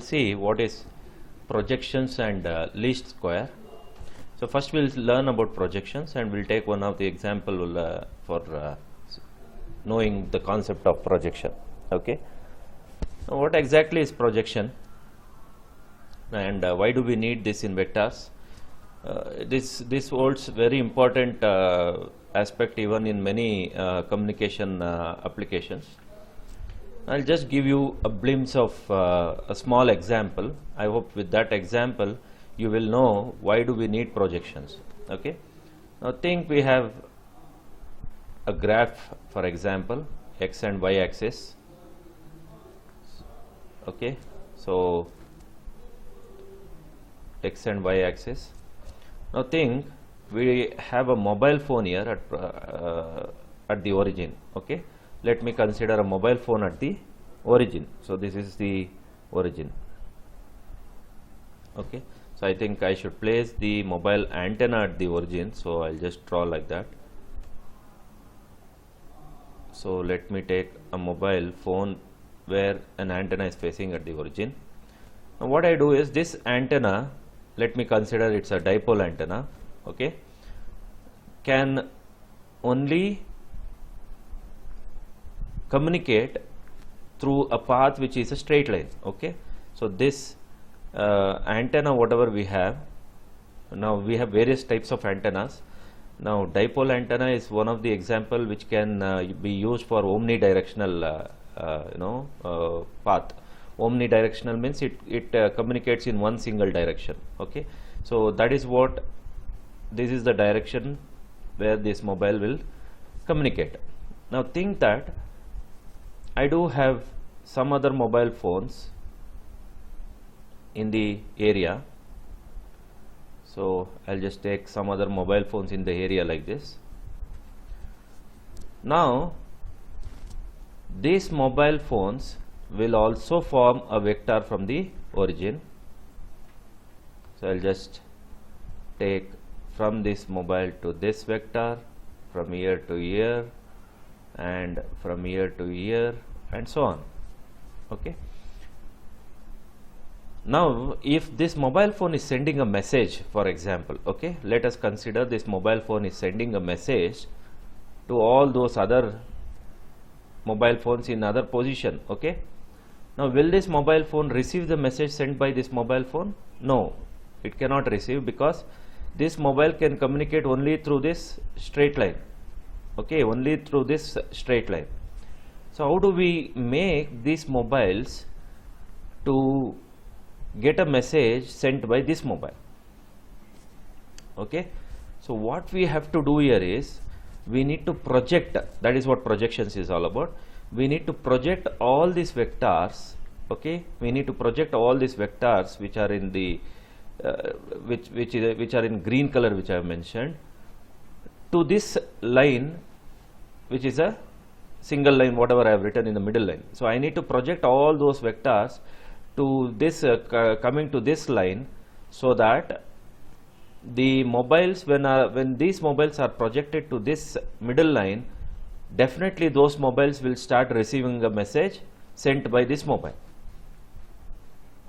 will see what is projections and least square. So first we'll learn about projections, and we'll take one of the example for knowing the concept of projection. Okay. Now what exactly is projection, and why do we need this in vectors? This holds very important aspect even in many communication applications. I'll just give you a glimpse of a small example. I hope with that example you will know why do we need projections. Okay. Now think we have a graph, for example, x and y axis. Okay. So x and y axis. Now think we have a mobile phone here at the origin. Okay. Let me consider a mobile phone at the origin. So this is the origin. Okay. So I think I should place the mobile antenna at the origin. So I'll just draw like that. So let me take a mobile phone where an antenna is facing at the origin. Now what I do is this antenna, let me consider it's a dipole antenna. Okay, can only communicate through a path which is a straight line. Okay, so this antenna, whatever we have, now we have various types of antennas. Now dipole antenna is one of the example which can be used for omnidirectional path. Omnidirectional means it communicates in one single direction. Okay, so that is what, this is the direction where this mobile will communicate. Now think that I do have some other mobile phones in the area. So I'll just take some other mobile phones in the area like this. Now these mobile phones will also form a vector from the origin. So I'll just take from this mobile to this vector, from here to here, and from here to here, and so on. Okay. Now if this mobile phone is sending a message, for example, okay, let us consider this mobile phone is sending a message to all those other mobile phones in other position. Okay. Now will this mobile phone receive the message sent by this mobile phone? No, it cannot receive, because this mobile can communicate only through this straight line. Okay, only through this straight line. So how do we make these mobiles to get a message sent by this mobile? Okay, so what we have to do here is we need to project. That is what projections is all about. We need to project all these vectors. Okay, we need to project all these vectors which are in the which are in green color, which I have mentioned, to this line, which is a single line, whatever I have written in the middle line. So I need to project all those vectors to this coming to this line, so that the mobiles, when these mobiles are projected to this middle line, definitely those mobiles will start receiving a message sent by this mobile.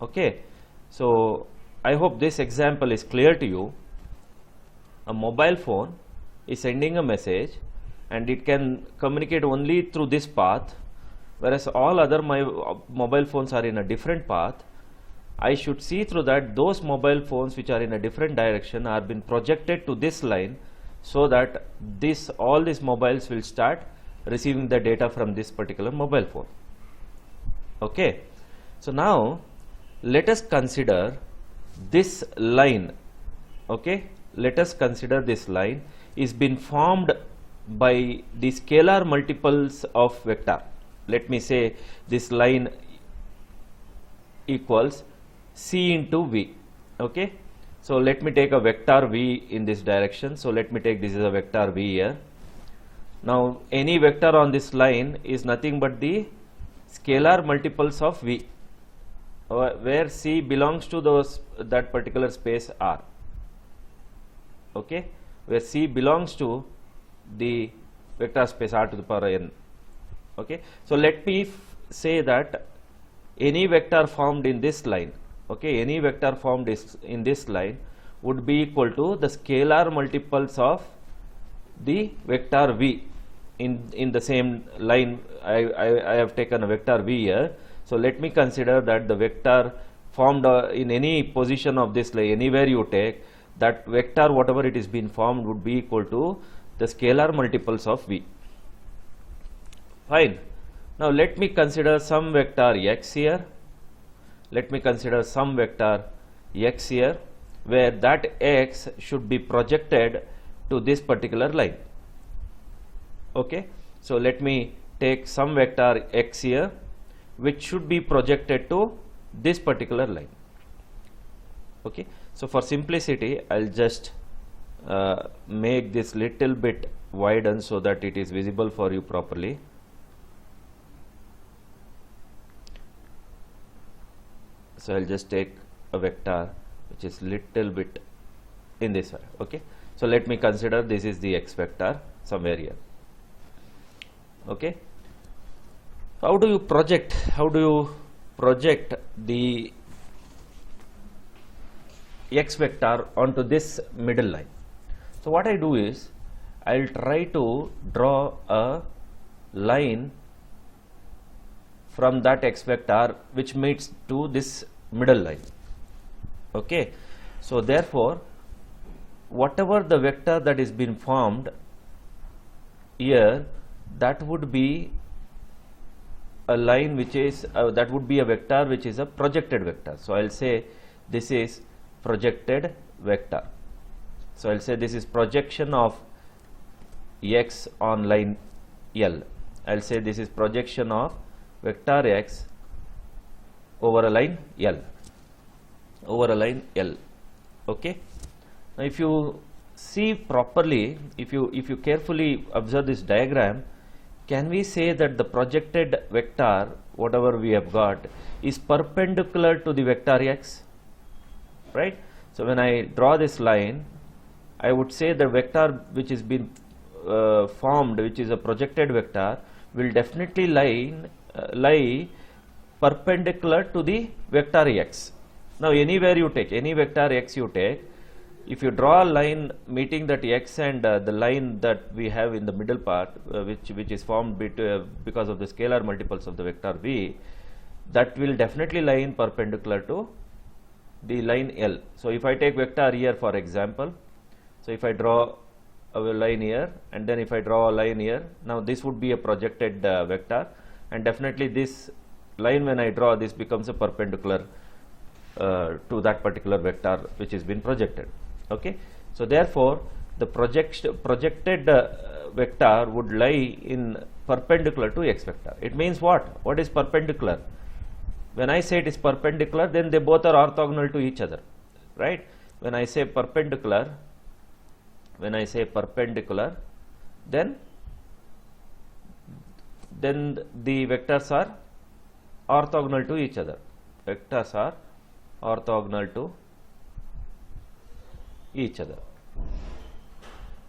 Okay, so I hope this example is clear to you. A mobile phone is sending a message and it can communicate only through this path, whereas all other mobile phones are in a different path. I should see through that those mobile phones which are in a different direction are been projected to this line, so that all these mobiles will start receiving the data from this particular mobile phone. Okay, so now let us consider this line. Okay, let us consider this line is been formed by the scalar multiples of vector. Let me say this line equals c into v. Okay, so let me take a vector v in this direction. So let me take this is a vector v here. Now any vector on this line is nothing but the scalar multiples of v, where c belongs to that particular space R. Okay, where c belongs to the vector space R to the power n. Okay, so let me say that any vector formed in this line, okay, any vector formed in this line would be equal to the scalar multiples of the vector v in the same line. I have taken a vector v here. So let me consider that the vector formed in any position of this line, anywhere you take, that vector whatever it is been formed would be equal to the scalar multiples of v. Fine. Now let me consider some vector x here. Let me consider some vector x here, where that x should be projected to this particular line. Okay. So let me take some vector x here, which should be projected to this particular line. Okay. So for simplicity, I'll just make this little bit widen so that it is visible for you properly. So I'll just take a vector which is little bit in this way. Okay. So let me consider this is the x vector somewhere here. Okay. How do you project? How do you project the x vector onto this middle line? So what I do is I'll try to draw a line from that x vector which meets to this middle line. Okay. So therefore, whatever the vector that is been formed here, that would be a line which is that would be a vector which is a projected vector. So I'll say this is projected vector. So I'll say this is projection of x on line L. I'll say this is projection of vector x over a line L, over a line L. Okay. Now if you see properly, if you carefully observe this diagram, can we say that the projected vector whatever we have got is perpendicular to the vector x, right? So when I draw this line, I would say the vector which is been formed, which is a projected vector, will definitely lie perpendicular to the vector x. Now anywhere you take, any vector x you take, if you draw a line meeting that x and the line that we have in the middle part, which is formed because of the scalar multiples of the vector v, that will definitely lie in perpendicular to the line L. So if I take vector here for example, so if I draw a line here and then if I draw a line here, now this would be a projected vector, and definitely this line when I draw this becomes a perpendicular to that particular vector which is been projected. Okay. So therefore the projected vector would lie in perpendicular to x vector. It means what is perpendicular? When I say it is perpendicular, then they both are orthogonal to each other, right? When I say perpendicular, then the vectors are orthogonal to each other. Vectors are orthogonal to each other.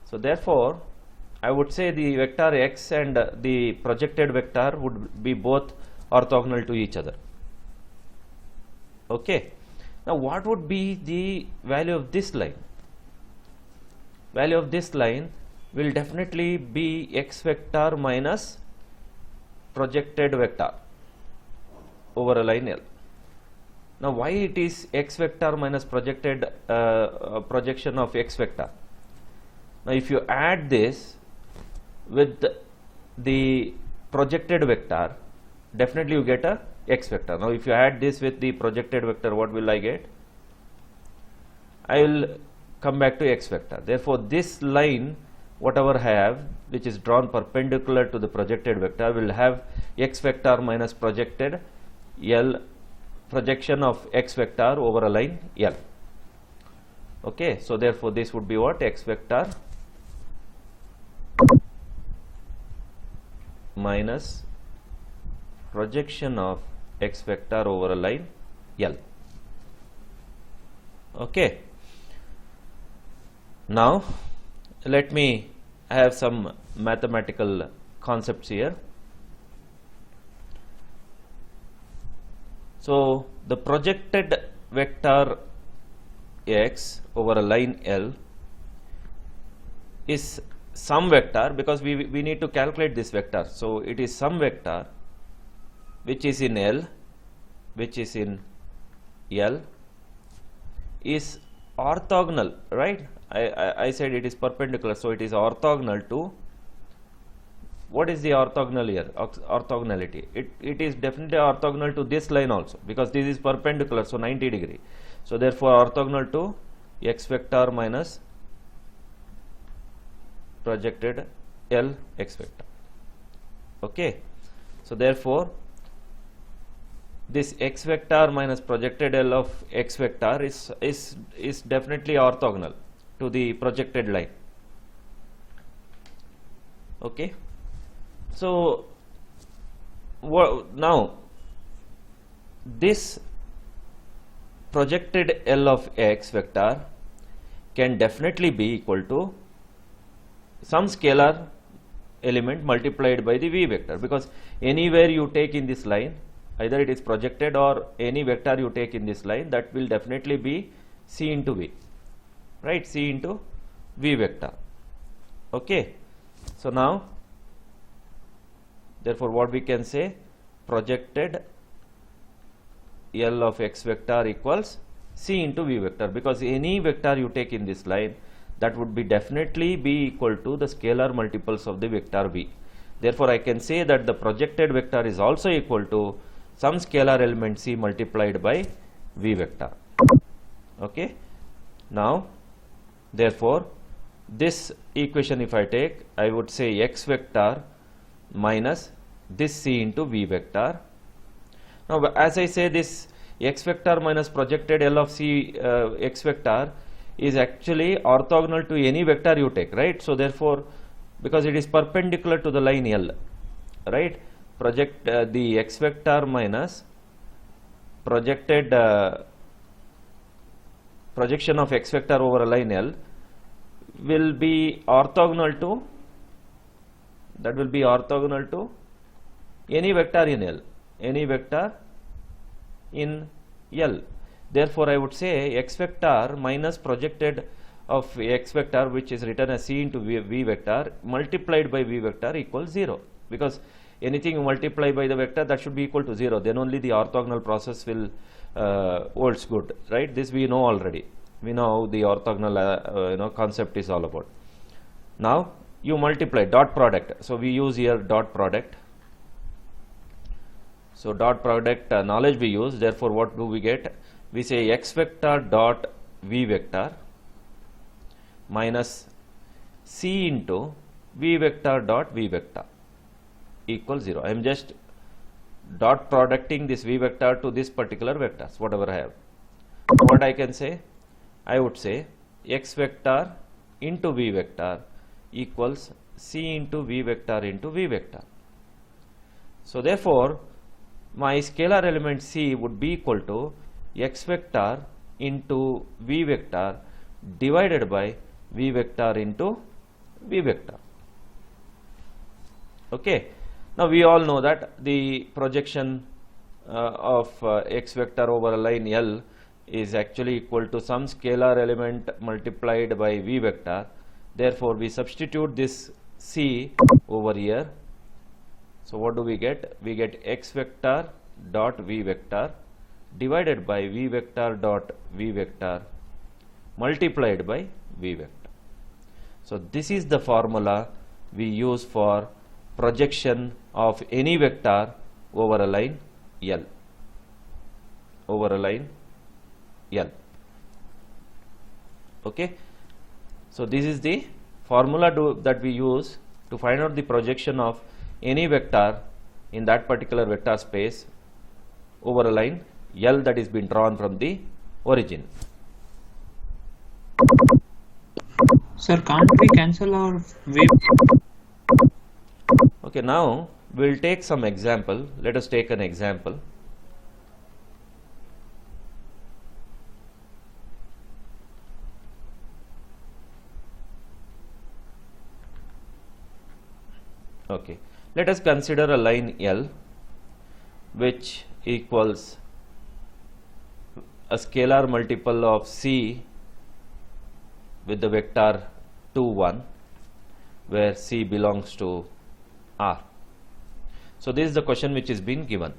So therefore I would say the vector x and the projected vector would be both orthogonal to each other. Okay. Now what would be the value of this line? Value of this line will definitely be x vector minus projected vector over a line L. Now why it is x vector minus projected projection of x vector? Now if you add this with the projected vector, definitely you get a x vector. Now if you add this with the projected vector, what will I get? I will come back to x vector. Therefore this line whatever I have, which is drawn perpendicular to the projected vector, will have x vector minus projected L, projection of x vector over a line L. Okay. So therefore this would be what? X vector minus projection of x vector over a line L. Okay. Now let me have some mathematical concepts here. So the projected vector x over a line L is some vector, because we need to calculate this vector. So it is some vector which is in L, is orthogonal, right? I said it is perpendicular, so it is orthogonal to, what is the orthogonal here? Orthogonality, it is definitely orthogonal to this line also, because this is perpendicular, so 90 degree. So therefore orthogonal to x vector minus projected L x vector. Okay, so therefore this x vector minus projected L of x vector is definitely orthogonal to the projected line. Okay, so now this projected L of x vector can definitely be equal to some scalar element multiplied by the v vector, because anywhere you take in this line, either it is projected or any vector you take in this line, that will definitely be c into v, right? C into v vector. Okay, so now therefore what we can say, projected L of x vector equals c into v vector, because any vector you take in this line, that would be definitely be equal to the scalar multiples of the vector v. Therefore I can say that the projected vector is also equal to some scalar element c multiplied by v vector. Okay, now therefore this equation if I take, I would say x vector minus this c into v vector. Now as I say, this x vector minus projected L of c x vector is actually orthogonal to any vector you take, right? So therefore, because it is perpendicular to the line L, right, project the x vector minus projected projection of x vector over a line L will be orthogonal to, that will be orthogonal to any vector in L, any vector in L. Therefore I would say x vector minus projected of x vector, which is written as c into v vector multiplied by v vector equals 0, because anything you multiply by the vector, that should be equal to 0, then only the orthogonal process will holds good, right? This we know already, we know how the orthogonal concept is all about. Now you multiply dot product, so we use here dot product. So dot product knowledge we use, therefore what do we get? We say x vector dot v vector minus c into v vector dot v vector equals 0. I am just dot producting this v vector to this particular vectors, whatever I have. So what I can say? I would say x vector into v vector equals c into v vector into v vector. So therefore my scalar element c would be equal to x vector into v vector divided by v vector into v vector. Okay, now we all know that the projection of x vector over a line L is actually equal to some scalar element multiplied by v vector. Therefore we substitute this c over here. So what do we get? We get x vector dot v vector divided by v vector dot v vector multiplied by v vector. So this is the formula we use for projection of any vector over a line L, over a line L. Okay, so this is the formula that we use to find out the projection of any vector in that particular vector space over a line L that is been drawn from the origin. Sir, can't we cancel our wave? Okay, now we will take some example. Let us take an example. Okay, let us consider a line L which equals a scalar multiple of C with the vector 2 1, where C belongs to R. So this is the question which is been given,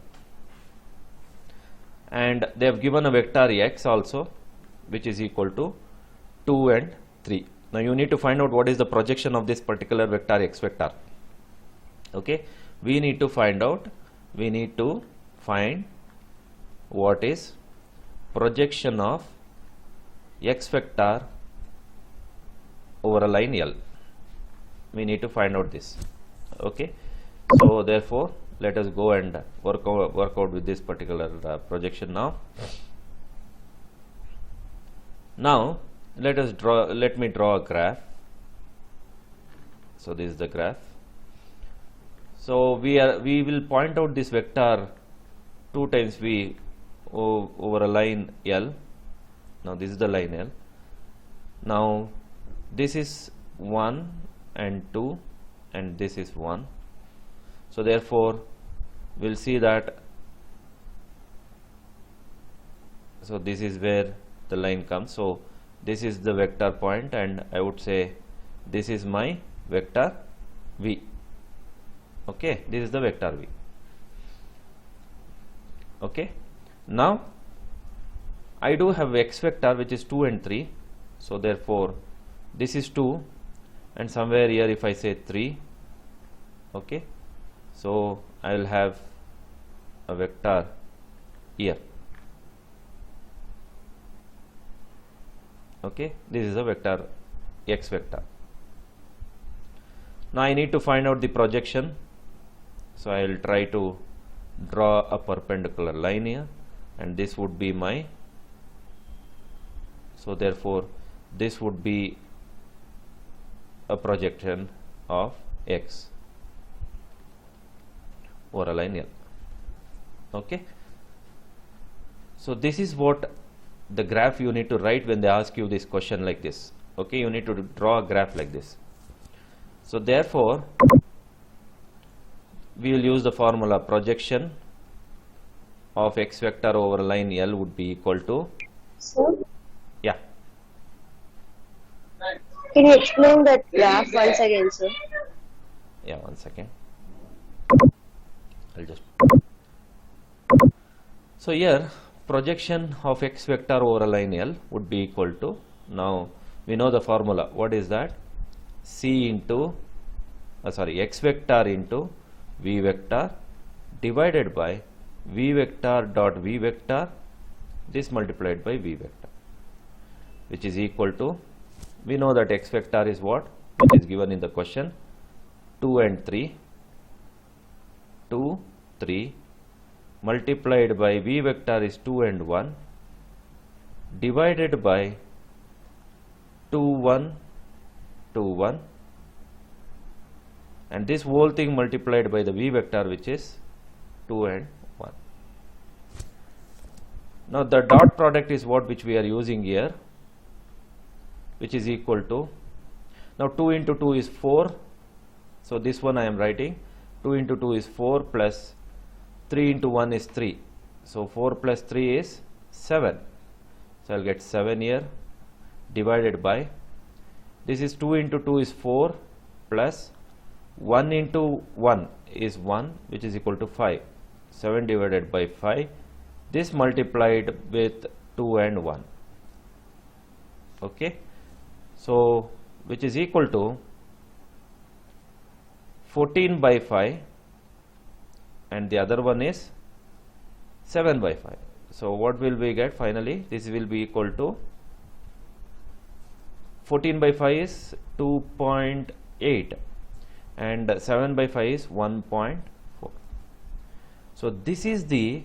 and they have given a vector x also, which is equal to 2 and 3. Now you need to find out what is the projection of this particular vector x vector. Okay, we need to find what is projection of x vector over a line L. We need to find out this. Okay, so therefore let us go and work out with this particular projection now. Now let me draw a graph. So this is the graph. So we will point out this vector 2 times v over a line L. Now this is the line L. Now this is 1 and 2 and this is 1. So therefore we'll see that, so this is where the line comes. So this is the vector point, and I would say this is my vector v. Okay, this is the vector v. Okay, now I do have x vector which is 2 and 3. So therefore this is 2, and somewhere here if I say 3, okay, so I will have a vector here. Okay, this is a vector x vector. Now I need to find out the projection, so I will try to draw a perpendicular line here, and this would be my, so therefore this would be a projection of x over a line L. Okay, so this is what the graph you need to write when they ask you this question like this. Okay, you need to draw a graph like this. So therefore we will use the formula projection of x vector over line L would be equal to, Sir, yeah, can you explain that graph once again, sir? yeah, 1 second. I'll just, so here projection of x vector over a line L would be equal to, now we know the formula. What is that? C into x vector into v vector divided by v vector dot v vector, this multiplied by v vector, which is equal to, we know that x vector is what, which is given in the question, 2 and 3, 2 3 multiplied by v vector is 2 and 1 divided by 2 1 2 1, and this whole thing multiplied by the v vector, which is 2 and 1. Now the dot product is what which we are using here, which is equal to, now 2 into 2 is 4, so this one I am writing 2 into 2 is 4 plus 3 into 1 is 3, so 4 plus 3 is 7, so I will get 7 here divided by, this is 2 into 2 is 4 plus 1 into 1 is 1, which is equal to 5, 7 divided by 5, this multiplied with 2 and 1. Okay, so which is equal to 14 by 5, and the other one is 7 by 5. So what will we get finally? This will be equal to 14 by 5 is 2.8 and 7 by 5 is 1.4. So this is the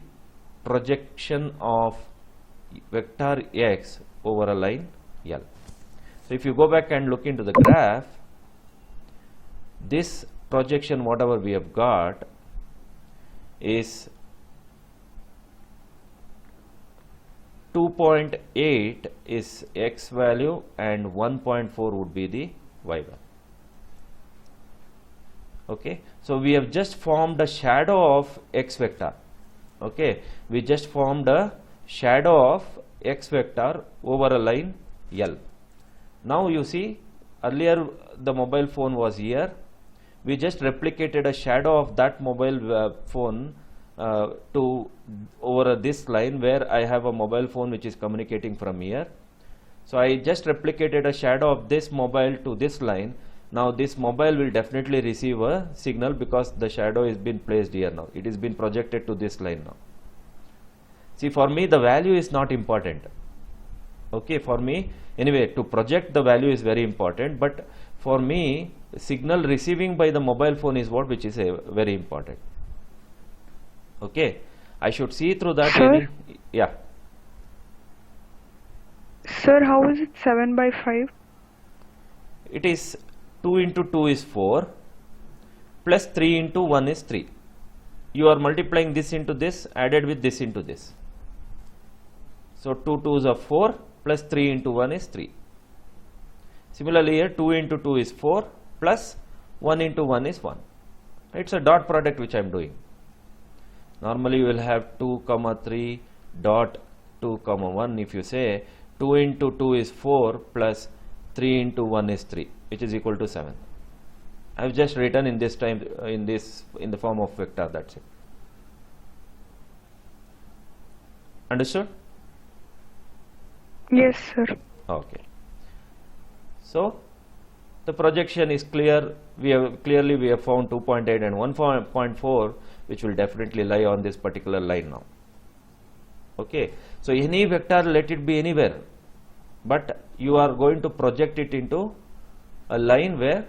projection of vector x over a line L. So if you go back and look into the graph, this projection whatever we have got is 2.8 is x value and 1.4 would be the y value. Okay, so we have just formed a shadow of x vector. Okay, we just formed a shadow of x vector over a line L. Now you see, earlier the mobile phone was here, we just replicated a shadow of that mobile phone to over this line where I have a mobile phone which is communicating from here. So I just replicated a shadow of this mobile to this line. Now this mobile will definitely receive a signal because the shadow is been placed here now. It is been projected to this line now. See, for me the value is not important. Okay, for me anyway, to project the value is very important, but for me signal receiving by the mobile phone is what which is very important. Okay, I should see through that. Sir? Yeah. Sir, how is it 7 by 5? It is 2 into 2 is 4 plus 3 into 1 is 3. You are multiplying this into this added with this into this. So 2 2s are 4 plus 3 into 1 is 3. Similarly here 2 into 2 is 4 plus 1 into 1 is 1. It's a dot product which I am doing. Normally you will have 2 comma 3 dot 2 comma 1. If you say 2 into 2 is 4 plus 3 into 1 is 3, which is equal to 7. I have just written in this time in the form of vector, that's it. Understood? Yes, sir. Okay. So the projection is clear. We have found 2.8 and 1.4, which will definitely lie on this particular line now. Okay. So any vector, let it be anywhere, but you are going to project it into a line where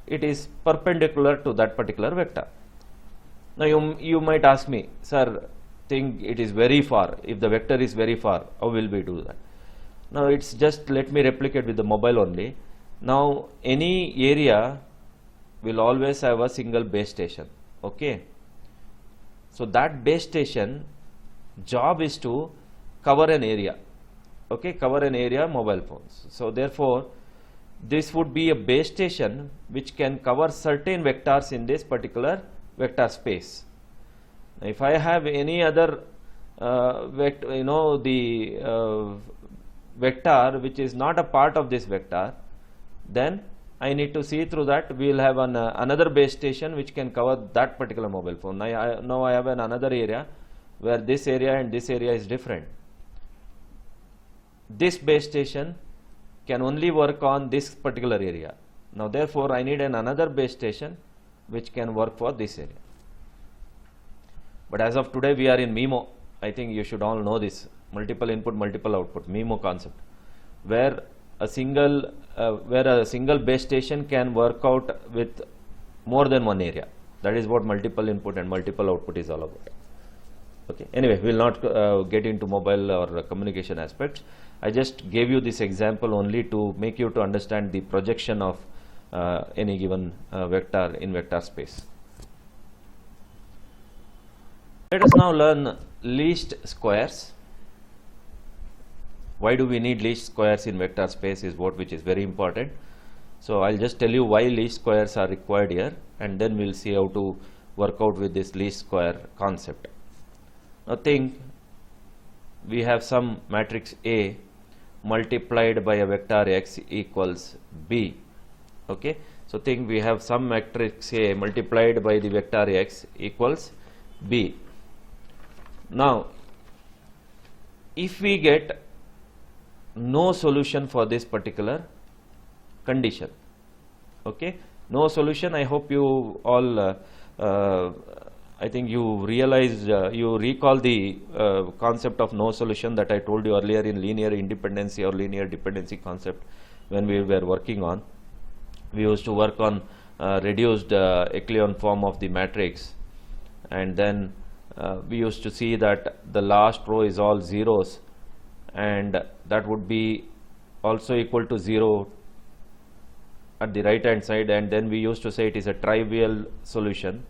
it is perpendicular to that particular vector. Now you might ask me, sir, think it is very far. If the vector is very far, how will we do that? Now it's just, let me replicate with the mobile only. Now any area will always have a single base station. Okay. So that base station job is to cover an area. Okay, cover an area mobile phones. So therefore this would be a base station which can cover certain vectors in this particular vector space. Now, if I have any other vector, vector which is not a part of this vector, then I need to see through that. We will have another base station which can cover that particular mobile phone. Now I have another area where this area and this area is different. This base station can only work on this particular area. Now therefore I need another base station which can work for this area. But as of today we are in MIMO. I think you should all know this, multiple input multiple output, MIMO concept, where a single base station can work out with more than one area. That is what multiple input and multiple output is all about. Okay, anyway, we will not get into mobile or communication aspects. I just gave you this example only to make you to understand the projection of any given vector in vector space. Let us now learn least squares. Why do we need least squares in vector space is what which is very important. So I'll just tell you why least squares are required here, and then we'll see how to work out with this least square concept. Now think we have some matrix A multiplied by a vector x equals b. Okay, so think we have some matrix A multiplied by the vector x equals b. Now if we get no solution for this particular condition, okay, no solution, I hope you all I think you realize, you recall the concept of no solution that I told you earlier in linear independency or linear dependency concept when we were working on. We used to work on reduced echelon form of the matrix, and then we used to see that the last row is all zeros, and that would be also equal to 0 at the right hand side, and then we used to say it is a trivial solution.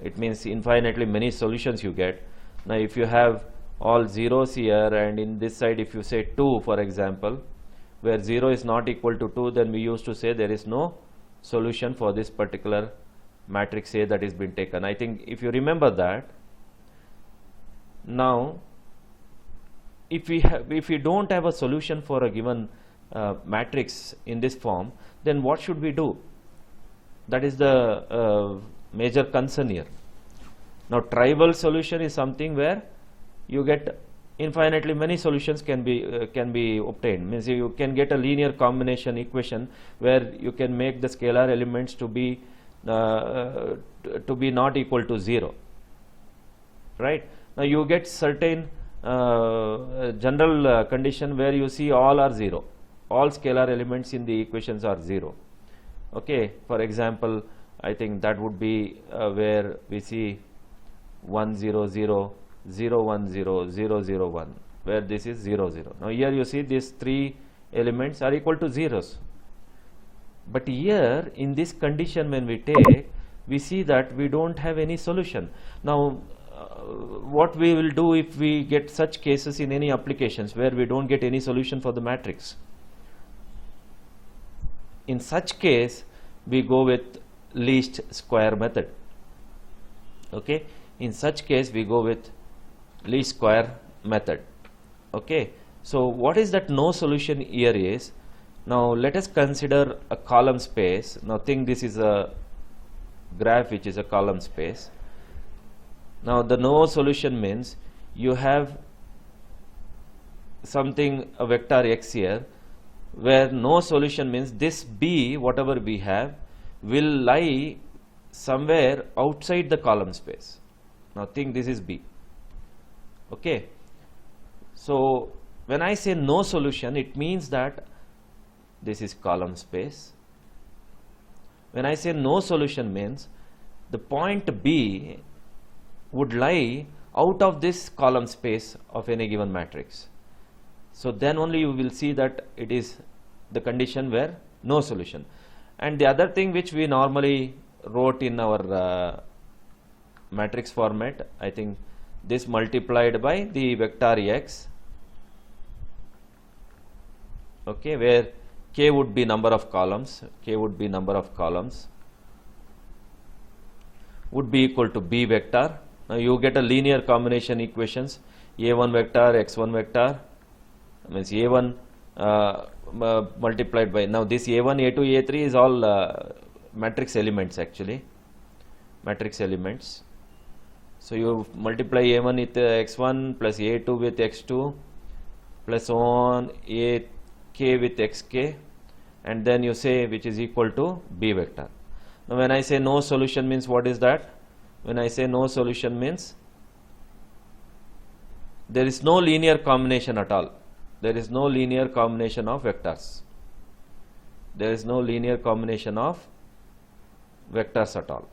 It means infinitely many solutions you get. Now if you have all zeros here, and in this side if you say 2 for example, where 0 is not equal to 2, then we used to say there is no solution for this particular matrix A that is been taken. I think if you remember that. Now if we don't have a solution for a given matrix in this form, then what should we do? That is the major concern here. Now trivial solution is something where you get infinitely many solutions can be obtained. Means you can get a linear combination equation where you can make the scalar elements to be not equal to 0, right? Now you get certain general condition where you see all are 0, all scalar elements in the equations are 0. Okay, for example, I think that would be where we see 1 0 0 0 1 0 0 0 1, where this is 0 0. Now here you see these 3 elements are equal to zeros, but here in this condition when we take, we see that we don't have any solution. Now what we will do if we get such cases in any applications where we don't get any solution for the matrix? In such case we go with least square method. Okay, in such case we go with least square method. Okay, so what is that no solution here is? Now let us consider a column space. Now think this is a graph which is a column space. Now the no solution means you have something, a vector x here, where no solution means this b, whatever we have, will lie somewhere outside the column space. Now think this is b. Okay, so when I say no solution, it means that this is column space. When I say no solution means the point b would lie out of this column space of any given matrix. So then only you will see that it is the condition where no solution. And the other thing which we normally wrote in our matrix format, I think this multiplied by the vector x, okay, where k would be number of columns, would be equal to b vector. Now you get a linear combination equations, a1 vector, x1 vector, means a1 multiplied by, now this a1, a2, a3 is all matrix elements actually, matrix elements. So you multiply a1 with x1 plus a2 with x2 plus on a k with xk, and then you say which is equal to b vector. Now when I say no solution means what is that? When I say no solution means there is no linear combination at all. There is no linear combination of vectors. There is no linear combination of vectors at all.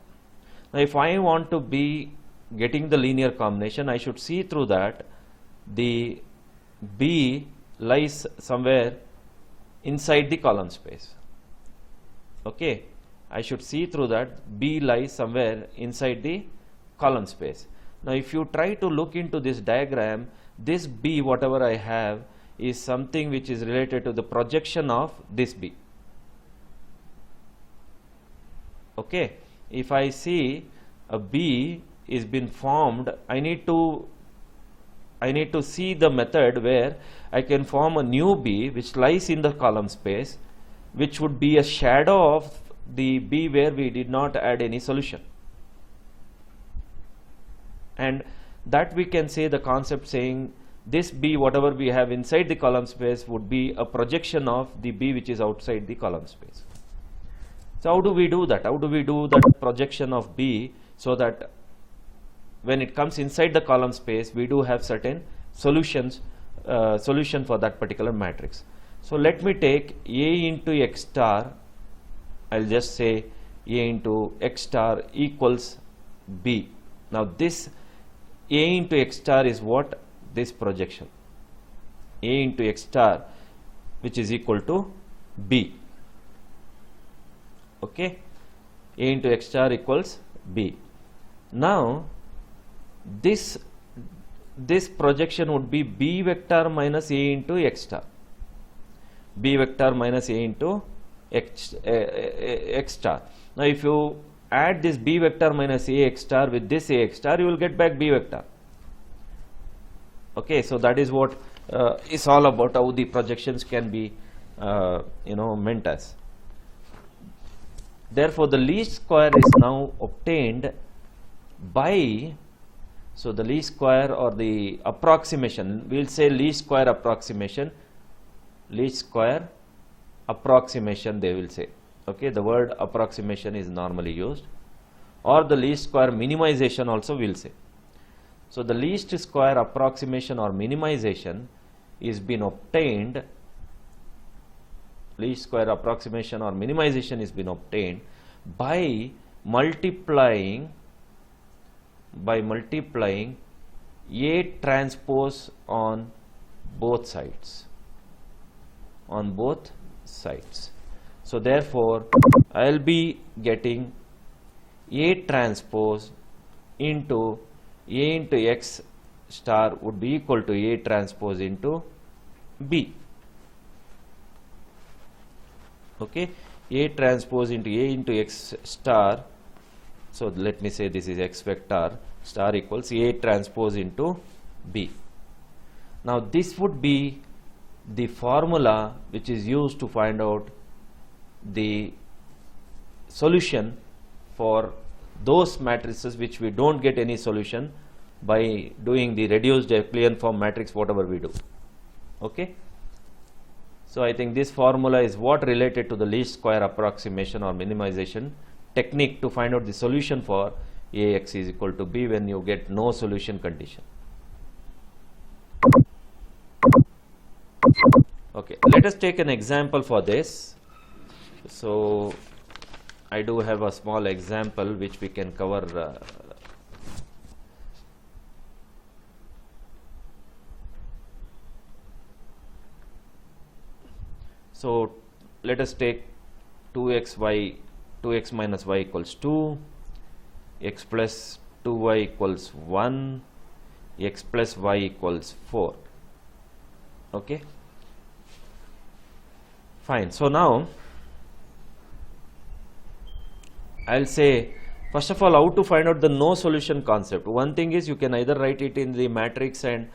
Now if I want to be getting the linear combination, I should see through that the b lies somewhere inside the column space. Okay, I should see through that b lies somewhere inside the column space. Now if you try to look into this diagram, this b whatever I have is something which is related to the projection of this b. Okay, if I see a b is been formed, I need to see the method where I can form a new b which lies in the column space, which would be a shadow of the b where we did not add any solution. And that we can say the concept saying this b whatever we have inside the column space would be a projection of the b which is outside the column space. So how do we do that? How do we do that projection of b so that when it comes inside the column space we do have certain solutions, solution for that particular matrix. So let me take a into x star, I'll just say a into x star equals b. Now this a into x star is what? This projection, a into x star, which is equal to b. Okay, a into x star equals b. Now this projection would be b vector minus a into x star, b vector minus a into x star. Now if you add this b vector minus a x star with this a x star, you will get back b vector. Okay, so that is what is all about how the projections can be meant as. Therefore, the least square is now obtained by, so the least square or the approximation, we will say least square approximation they will say, okay, the word approximation is normally used, or the least square minimization also we will say. So the least square approximation or minimization is been obtained, least square approximation or minimization is been obtained by multiplying A transpose on both sides, So therefore, I will be getting A transpose into A into X star would be equal to A transpose into B. Okay, A transpose into A into X star. So let me say this is X vector star equals A transpose into B. Now this would be the formula which is used to find out the solution for those matrices which we don't get any solution by doing the reduced Euclidean form matrix, whatever we do. Okay. So I think this formula is what related to the least square approximation or minimization technique to find out the solution for Ax is equal to B when you get no solution condition. Okay, let us take an example for this. So I do have a small example which we can cover. So let us take 2x minus y equals 2, x plus 2y equals 1, x plus y equals 4. Okay, fine. So now I'll say, first of all, how to find out the no solution concept. One thing is you can either write it in the matrix and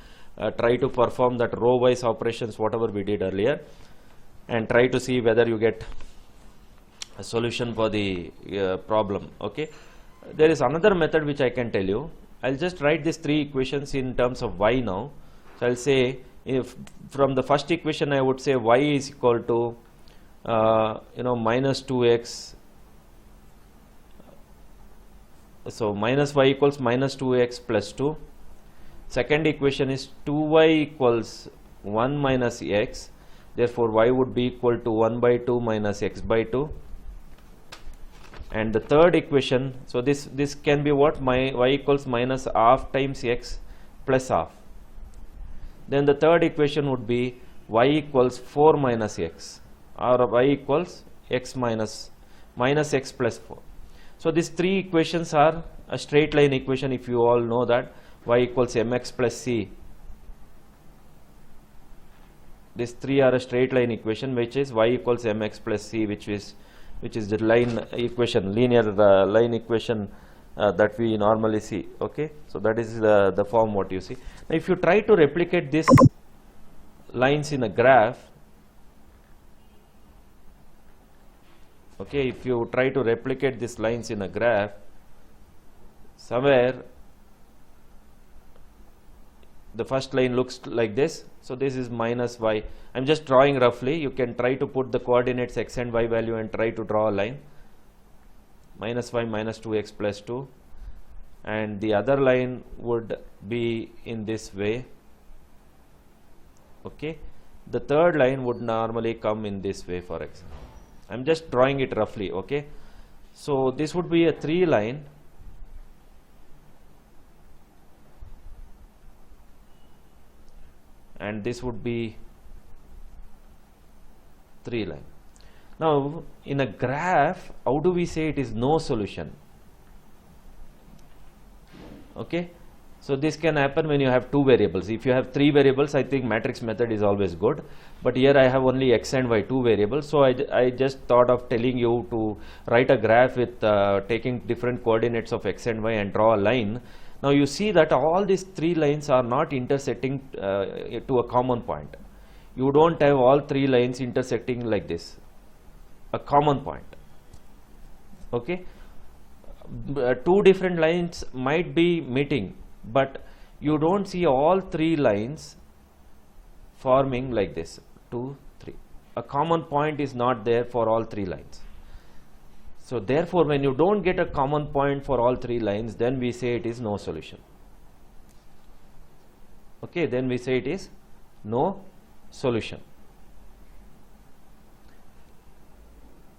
try to perform that row wise operations, whatever we did earlier, and try to see whether you get a solution for the problem. Okay, there is another method which I can tell you. I'll just write these three equations in terms of y now. So I'll say, if from the first equation I would say y is equal to minus 2x, so minus y equals minus 2x plus 2. Second equation is 2y equals 1 minus x, therefore y would be equal to 1 by 2 minus x by 2. And the third equation, so this can be what, y equals minus half times x plus half. Then the third equation would be y equals 4 minus x, or y equals x minus x plus 4. So these three equations are a straight line equation, if you all know that, y equals mx plus c. These three are a straight line equation which is y equals mx plus c, which is the line equation, linear line equation that we normally see. Okay, so that is the form what you see. Now if you try to replicate this lines in a graph, okay, if you try to replicate these lines in a graph, somewhere the first line looks like this. So this is minus y. I'm just drawing roughly. You can try to put the coordinates x and y value and try to draw a line. Minus y minus 2x plus 2, and the other line would be in this way. Okay, the third line would normally come in this way, for example. I'm just drawing it roughly. Okay, so this would be a 3 line, and this would be 3 line. Now in a graph, how do we say it is no solution? Okay, so this can happen when you have 2 variables. If you have 3 variables, I think matrix method is always good, but here I have only x and y, 2 variables. So I just thought of telling you to write a graph with taking different coordinates of x and y and draw a line. Now you see that all these three lines are not intersecting to a common point. You don't have all three lines intersecting like this, a common point. Okay, two different lines might be meeting, but you don't see all three lines forming like this, 2, 3. A common point is not there for all three lines. So therefore, when you don't get a common point for all three lines, then we say it is no solution. Okay, then we say it is no solution.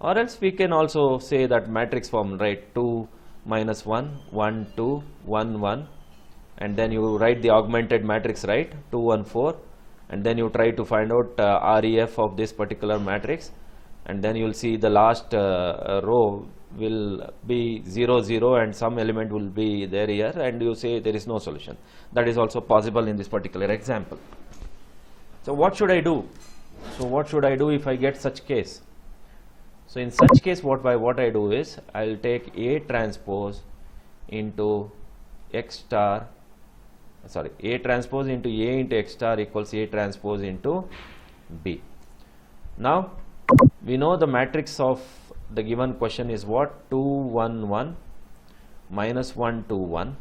Or else we can also say that matrix form, right? 2 minus 1, 1, 2, 1, 1, and then you write the augmented matrix, right? 2, 1, 4, and then you try to find out REF of this particular matrix, and then you will see the last row will be 0, 0, and some element will be there here, and you say there is no solution. That is also possible in this particular example. So what should I do? So what should I do if I get such case? So in such case, what I do is I will take A transpose into X star, sorry, A transpose into A into X star equals A transpose into B. Now we know the matrix of the given question is what? 2, 1, 1 minus 1, 2, 1,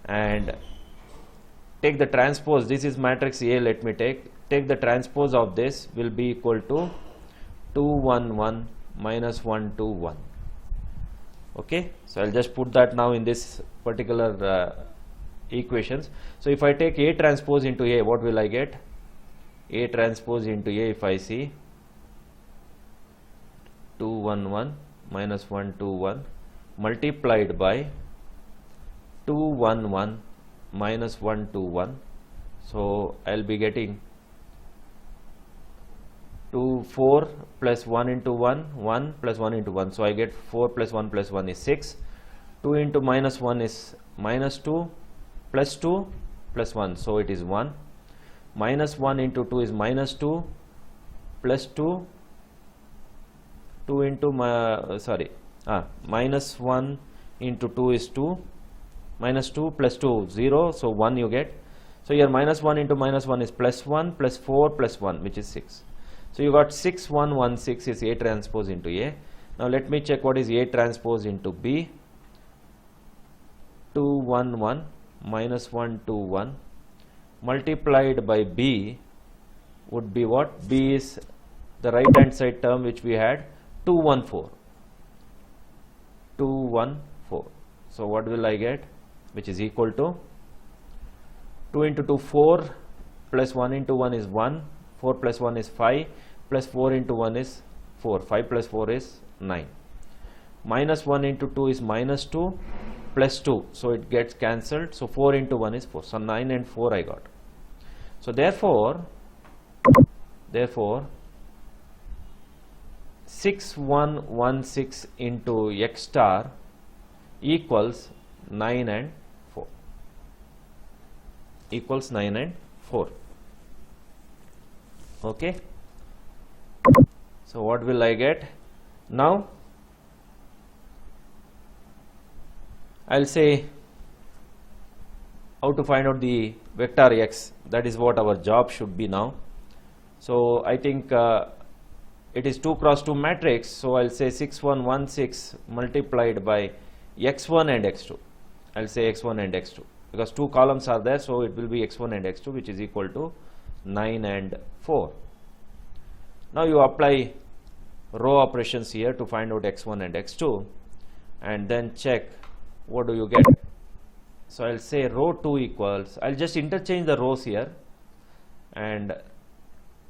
and take the transpose. This is matrix A. Let me take the transpose of this will be equal to 2, 1, 1 minus 1, 2, 1. Okay, so I'll just put that now in this particular equations. So if I take A transpose into A, what will I get? A transpose into A, if I see 2, 1, 1 minus 1, 2, 1 multiplied by 2, 1, 1 minus 1, 2, 1. So I'll be getting 2, 4 plus 1 into 1, 1 plus 1 into 1. So I get 4 plus 1 plus 1 is 6. 2 into minus 1 is minus 2 plus 2 plus 1. So it is 1. Minus 1 into 2 is minus 2 plus 2. 2 into minus 1 into 2 is 2. Minus 2 plus 2, 0. So 1 you get. So here minus 1 into minus 1 is plus 1 plus 4 plus 1, which is 6. So you got 6, 1, 1, 6 is A transpose into A. Now let me check what is A transpose into B. 2, 1, 1 minus 1, 2, 1 multiplied by B would be what? B is the right hand side term which we had, 2, 1, 4. 2, 1, 4. So what will I get? Which is equal to 2 into 2, 4 plus 1 into 1 is 1. 4 plus 1 is 5 plus 4 into 1 is 4. 5 plus 4 is 9. Minus 1 into 2 is minus 2 plus 2. So it gets cancelled. So 4 into 1 is 4. So 9 and 4 I got. So therefore 6116 into X star equals 9 and 4. Equals 9 and 4. Okay. So what will I get? Now I'll say how to find out the vector x. That is what our job should be now. So I think it is 2 cross 2 matrix. So I'll say 6116 multiplied by x1 and x2. I'll say x1 and x2 because 2 columns are there. So it will be x1 and x2, which is equal to 9 and 4. Now you apply row operations here to find out x1 and x2 and then check what do you get. So I'll say row 2 equals, I'll just interchange the rows here and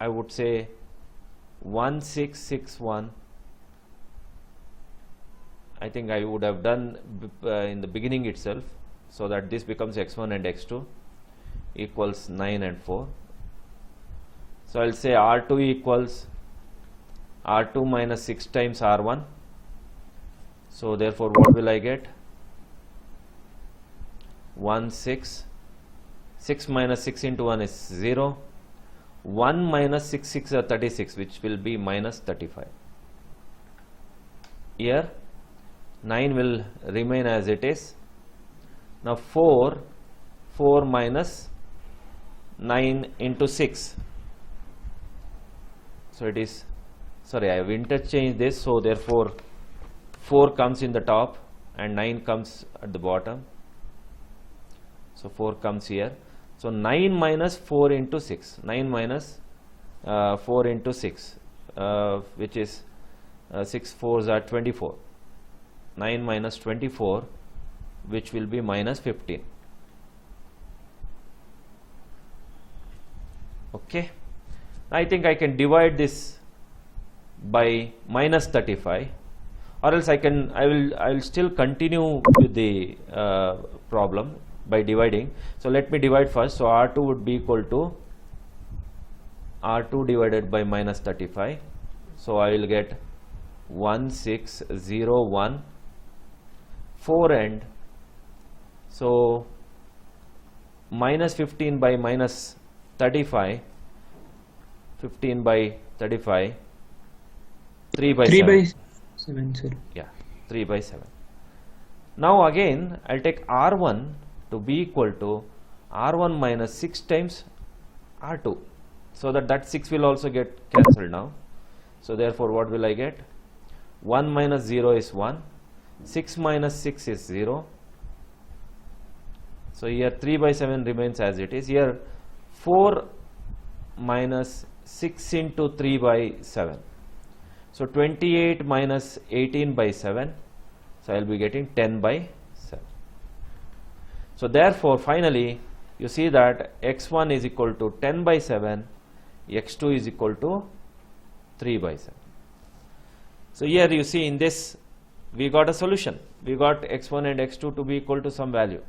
I would say 1661. I think I would have done in the beginning itself, so that this becomes x1 and x2 equals 9 and 4. So I'll say R2 equals R2 minus 6 times R1. So therefore what will I get? 1, 6. 6 minus 6 into 1 is 0. 1 minus 6, 6 are 36, which will be minus 35. Here 9 will remain as it is. Now 4 minus 9 into 6. So it is, sorry, I have interchanged this, so therefore 4 comes in the top and 9 comes at the bottom. So 4 comes here. So 9 minus 4 into 6, 9 minus 4 into 6, which is 6 4s are 24. 9 minus 24, which will be minus 15. Okay, I think I can divide this by minus 35, or else I will still continue with the problem by dividing. So let me divide first. So R2 would be equal to R2 divided by minus 35. So I will get 1601 4 end. So minus 15 by minus 35, 15 by 35, 3 by 3 7. by 7, sir. Yeah, 3 by 7. Now again I'll take R1 to be equal to R1 minus 6 times R2, so that 6 will also get cancelled now. So therefore what will I get? 1 minus 0 is 1, 6 minus 6 is 0. So here 3 by 7 remains as it is. Here 4 minus 6 into 3 by 7. So 28 minus 18 by 7. So I will be getting 10 by 7. So therefore finally you see that x1 is equal to 10 by 7, x2 is equal to 3 by 7. So here you see in this we got a solution. We got x1 and x2 to be equal to some value.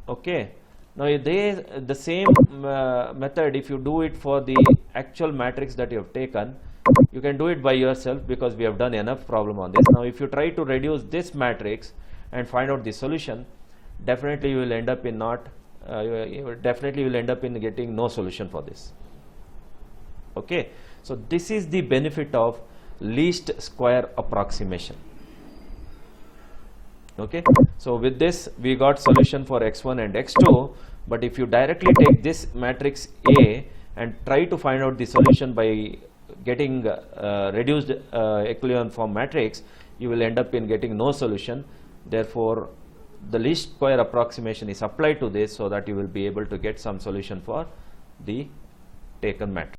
Okay. Now the same method, if you do it for the actual matrix that you have taken, you can do it by yourself because we have done enough problem on this. Now if you try to reduce this matrix and find out the solution, definitely you will end up in definitely will end up in getting no solution for this. Okay, so this is the benefit of least square approximation. Okay, so with this we got solution for x1 and x2, but if you directly take this matrix A and try to find out the solution by getting reduced echelon form matrix, you will end up in getting no solution. Therefore the least square approximation is applied to this so that you will be able to get some solution for the taken matrix.